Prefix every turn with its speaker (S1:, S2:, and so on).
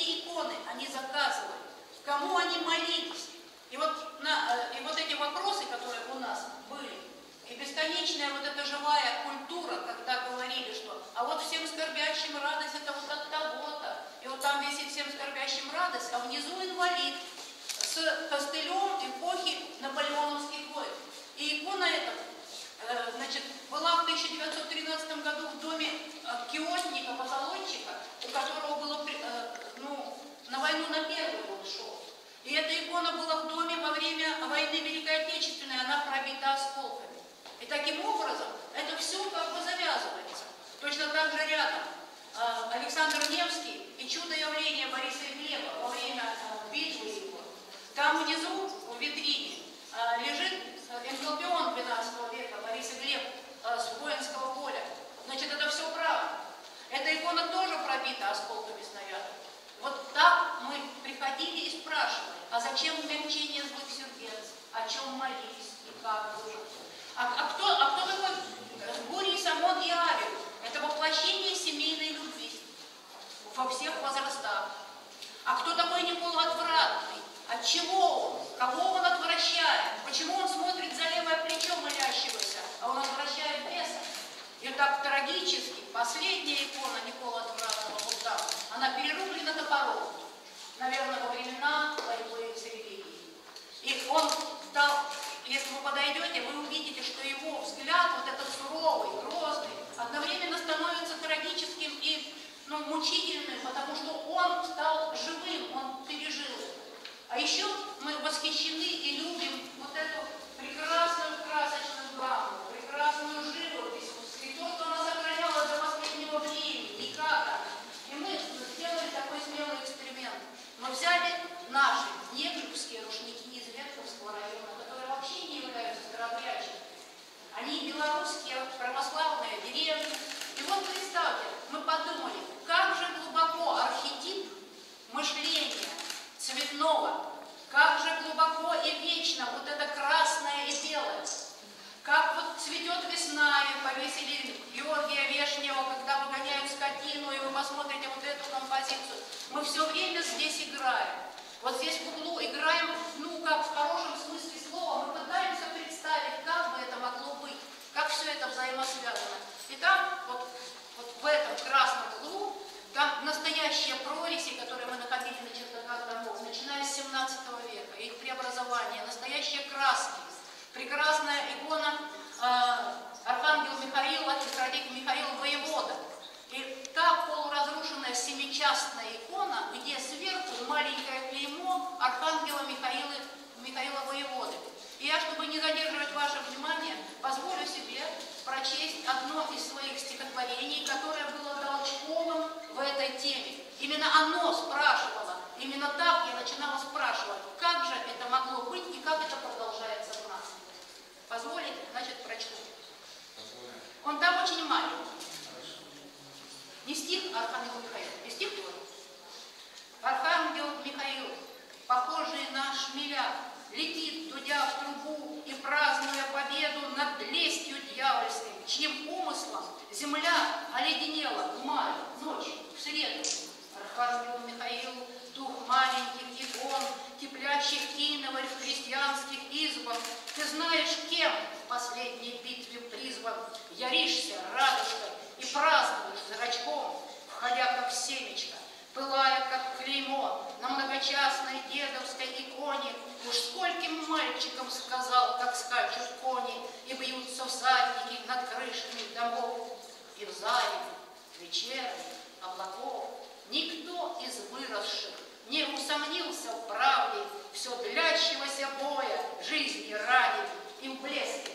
S1: какие иконы они заказывали, кому они молились. И вот эти вопросы, которые у нас были, и бесконечная вот эта живая культура, когда говорили, что а вот всем скорбящим радость это вот от того-то, и вот там висит всем скорбящим радость, а внизу инвалид с костылем эпохи наполеоновских войн. И икона эта, значит, была в 1913 году в доме киотника, потолочника, у которого было, на войну на первую он шел. И эта икона была в доме во время войны Великой Отечественной, она пробита осколками. И таким образом это все как бы завязывается. Точно так же рядом Александр Невский и чудо-явление Бориса Глеба во время битвы его. Там внизу, в витрине, лежит энкалпион 12 века Бориса Глеб с воинского поля. Значит, это все правда. Эта икона тоже пробита осколками снарядов. Вот так мы приходили и спрашивали, а зачем умягчение злых сердец, о чем молились и как было. А кто такой Гурий, Самон и Авель? Это воплощение семейной любви во всех возрастах. А кто такой Никола Отвратный? От чего он? Кого он отвращает? Почему он смотрит за левое плечо молящегося, а он отвращает беса? И так трагически последняя икона Никола Отвратного вот там, она перерублена топором, наверное, во времена борьбы с религией. И он дал, если вы подойдете, вы увидите, что его взгляд, вот этот суровый, грозный, одновременно становится трагическим и мучительным, потому что он стал живым, он пережил это. А еще мы восхищены и любим вот эту прекрасную красочную гамму, прекрасную живопись, и то, что она сохраняла до последнего времени, и как она. И мы сделали такой смелый эксперимент. Мы взяли наши неглюбские рушники из Ветковского района, которые вообще не являются старообрядчиками. Они белорусские, православные деревни. И вот представьте, мы подумали, как же глубоко архетип мышления цветного, как же глубоко и вечно вот это красное и белое. Как вот цветет весна, и повесили Георгия Вешнего, когда выгоняют скотину, и вы посмотрите вот эту композицию. Мы все время здесь играем. Вот здесь в углу играем, как в хорошем смысле слова, мы пытаемся представить, как бы это могло быть, как все это взаимосвязано. И там, вот в этом красном углу, там настоящие прорези, которые мы находили на чердаках домов, начиная с 17 века, их преобразование, настоящие краски, прекрасная икона архангела Михаила и стратег Михаил Воевода. И та полуразрушенная семичастная икона, где сверху маленькое клеймо архангела Михаила Воеводы. И я, чтобы не задерживать ваше внимание, позволю себе прочесть одно из своих стихотворений, которое было толчковым в этой теме. Именно оно спрашивало, именно так я начинала спрашивать, как же это могло быть и как это продолжается в нас. Позволите? Значит, прочту. Он там очень маленький. Не стих Архангела Михаила, не стих его. Архангел Михаил, похожий на шмеля, летит, дудя в трубу и празднуя победу над лестью дьявольской, чьим умыслом земля оледенела в мае, ночь, в среду. Архангел Михаил, дух маленьких икон, теплящих киноварь в христианских избах, ты знаешь, кем в последней битве призван, яришься радужкой и празднуешь зрачком, входя как семечко, пылая как клеймо на многочастной дедовской иконе. Уж скольким мальчикам сказал, как скачут кони и бьются всадники над крышами домов. И в зале вечерних облаков никто из выросших не усомнился в правде все длящегося боя жизни ради, и в блеске